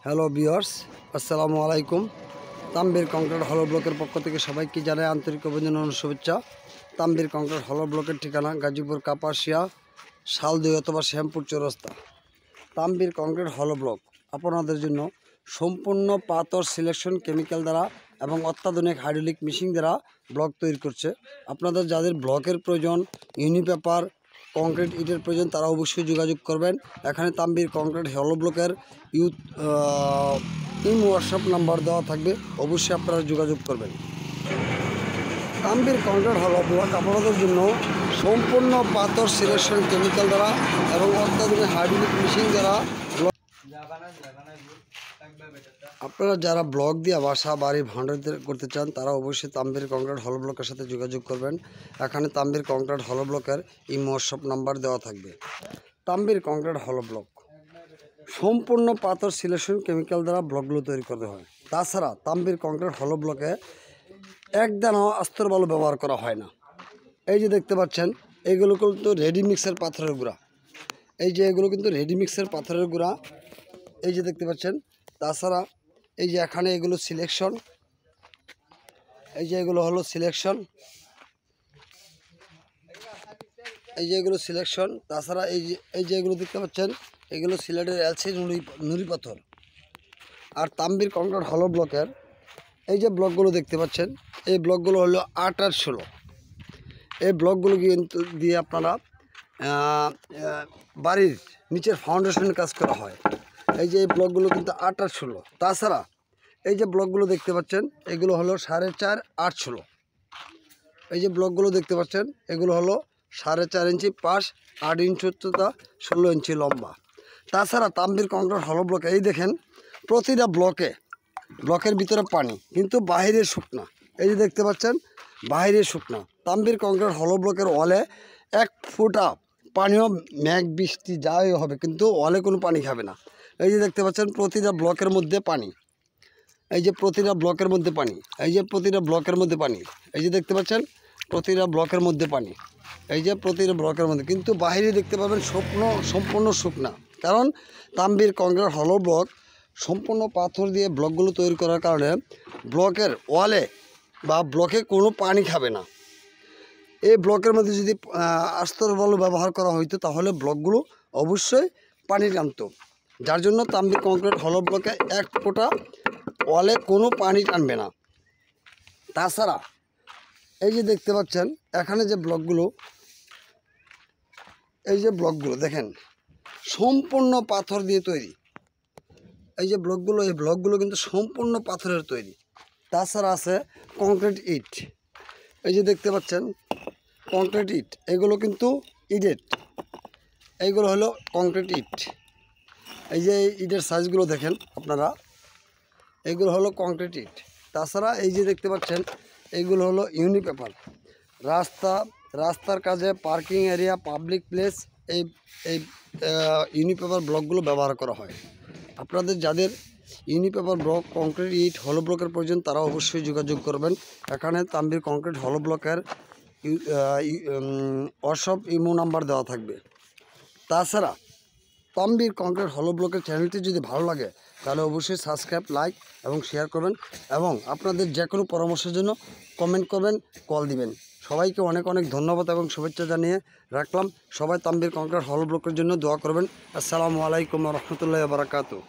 Hello viewers, আসসালামু আলাইকুম। Tambir concrete হলো ব্লকের পক্ষ থেকে সবাইকে জানাই আন্তরিক অভিনন্দন ও শুভেচ্ছা। তাম্বির কংক্রিট হলো ব্লকের ঠিকানা গাজীপুর কাপাসিয়া শাল 2 অথবা শ্যামপুর চৌরাস্তা। তাম্বির কংক্রিট হলো ব্লক আপনাদের জন্য সম্পূর্ণ পাথর সিলেকশন কেমিক্যাল দ্বারা এবং অত্যাধুনিক হাইড্রোলিক মেশিন দ্বারা ব্লক তৈরি করছে। আপনাদের যাদের ব্লকের প্রয়োজন, ইউনিপেপার, কংক্রিট ইটের প্রয়োজন, তারা অবশ্যই যোগাযোগ করবেন। এখানে তাম্বির কংক্রিট হলো ব্লকের হোয়াটসঅ্যাপ নাম্বার দেওয়া থাকবে, অবশ্যই আপনারা যোগাযোগ করবেন। তাম্বির কংক্রিট হলো ব্লক আপনাদের জন্য সম্পূর্ণ পাথর সিলেকশন কেমিক্যাল দ্বারা এবং অত্যাধুনিক হাইড্রোলিক মেশিন দ্বারা আপনারা যারা ব্লক দিয়ে বাসা বাড়ি ভাড়া করতে চান তারা অবশ্যই তাম্বির কংক্রিট হলো ব্লকের সাথে যোগাযোগ করবেন। এখানে তাম্বির কংক্রিট হলো ব্লকের হোয়াটসঅ্যাপ নাম্বার দেওয়া থাকবে। তাম্বির কংক্রিট হলো ব্লক সম্পূর্ণ পাথর সিলেকশন কেমিক্যাল দ্বারা ব্লকগুলো তৈরি করতে হয়। তাছাড়া তাম্বির কংক্রিট হলো ব্লকে একদানাও আস্তর বালু ব্যবহার করা হয় না। এই যে দেখতে পাচ্ছেন, এইগুলো কিন্তু রেডি মিক্সের পাথরের গুঁড়া। এই যে এগুলো কিন্তু রেডি মিক্সের পাথরের গুঁড়া, এই যে দেখতে পাচ্ছেন। তাছাড়া এই যে এখানে এগুলো সিলেকশন, এই যে এগুলো হলো সিলেকশন, এই যে এগুলো সিলেকশন। তাছাড়া এই যে এগুলো দেখতে পাচ্ছেন, এগুলো সিলেটের এলসি নুড়ি পাথর। আর তাম্বির কংক্রিট হলো ব্লকের এই যে ব্লকগুলো দেখতে পাচ্ছেন, এই ব্লকগুলো হলো 8 আর 16। এই ব্লকগুলো কিন্তু দিয়ে আপনারা বাড়ির নিচের ফাউন্ডেশনের কাজ করা হয়। এই যে এই ব্লকগুলো কিন্তু 8 আর 16। তাছাড়া এই যে ব্লকগুলো দেখতে পাচ্ছেন, এগুলো হলো 4.5 8 16। এই যে ব্লকগুলো দেখতে পাচ্ছেন, এগুলো হলো 4.5 ইঞ্চি পাশ, 8 ইঞ্চি উচ্চতা, 16 ইঞ্চি লম্বা। তাছাড়া তাম্বির কংক্রিট হলো ব্লকে এই দেখেন, প্রতিটা ব্লকের ভিতরে পানি, কিন্তু বাহিরে শুকনা। এই যে দেখতে পাচ্ছেন, বাহিরে শুকনা। তাম্বির কংক্রিট হলো ব্লকের ওয়ালে 1 ফুটা পানিও মেঘ বৃষ্টি যাই হবে, কিন্তু ওয়ালে কোনো পানি খাবে না। এই যে দেখতে পাচ্ছেন, প্রতিটা ব্লকের মধ্যে পানি। এই যে প্রতিটা ব্লকের মধ্যে পানি, এই যে প্রতিটা ব্লকের মধ্যে পানি। এই যে দেখতে পাচ্ছেন, প্রতিটা ব্লকের মধ্যে পানি। এই যে প্রতিটা ব্লকের মধ্যে, কিন্তু বাহিরে দেখতে পাবেন সম্পূর্ণ শুকনা। কারণ তাম্বির কংক্রিট হলো ব্লক সম্পূর্ণ পাথর দিয়ে ব্লকগুলো তৈরি করার কারণে ব্লকের ওয়ালে বা ব্লকে কোনো পানি খাবে না। এই ব্লকের মধ্যে যদি আস্তর বালু ব্যবহার করা হইতো তাহলে ব্লকগুলো অবশ্যই পানি টানত। যার জন্য তাম্বির কংক্রিট হলো ব্লকে 1 ফোঁটা ওয়ালে কোনো পানি টানবে না। তাছাড়া এই যে দেখতে পাচ্ছেন, এখানে যে ব্লকগুলো, এই যে ব্লকগুলো দেখেন সম্পূর্ণ পাথর দিয়ে তৈরি। এই যে ব্লকগুলো, এই ব্লকগুলো কিন্তু সম্পূর্ণ পাথরের তৈরি। তাছাড়া আছে কংক্রিট ইট। এই যে দেখতে পাচ্ছেন কংক্রিট ইট, এগুলো কিন্তু ইটের, এইগুলো হলো কংক্রিট ইট। এই যে ইটের সাইজগুলো দেখেন আপনারা, এইগুলো হলো কংক্রিট ইট। তাছাড়া এই যে দেখতে পাচ্ছেন, এইগুলো হলো ইউনিপেপার। রাস্তার কাজে, পার্কিং এরিয়া, পাবলিক প্লেস, এই এই ইউনিপেপার ব্লকগুলো ব্যবহার করা হয়। আপনাদের যাদের ইউনিপেপার ব্লক, কংক্রিট ইট, হলো ব্লকের প্রয়োজন, তারা অবশ্যই যোগাযোগ করবেন। এখানে তাম্বির কংক্রিট হলো ব্লকের হোয়াটসঅ্যাপ ইমো নাম্বার দেওয়া থাকবে। তাছাড়া তাম্বির কংক্রিট হলো ব্লকের চ্যানেলটি যদি ভালো লাগে তাহলে অবশ্যই সাবস্ক্রাইব, লাইক এবং শেয়ার করবেন, এবং আপনাদের যে কোনো পরামর্শের জন্য কমেন্ট করবেন, কল দিবেন। সবাইকে অনেক অনেক ধন্যবাদ এবং শুভেচ্ছা জানিয়ে রাখলাম। সবাই তাম্বির কংক্রিট হলো ব্লকের জন্য দোয়া করবেন। আসসালামু আলাইকুম ওয়া রাহমাতুল্লাহি ওয়া বারাকাতুহু।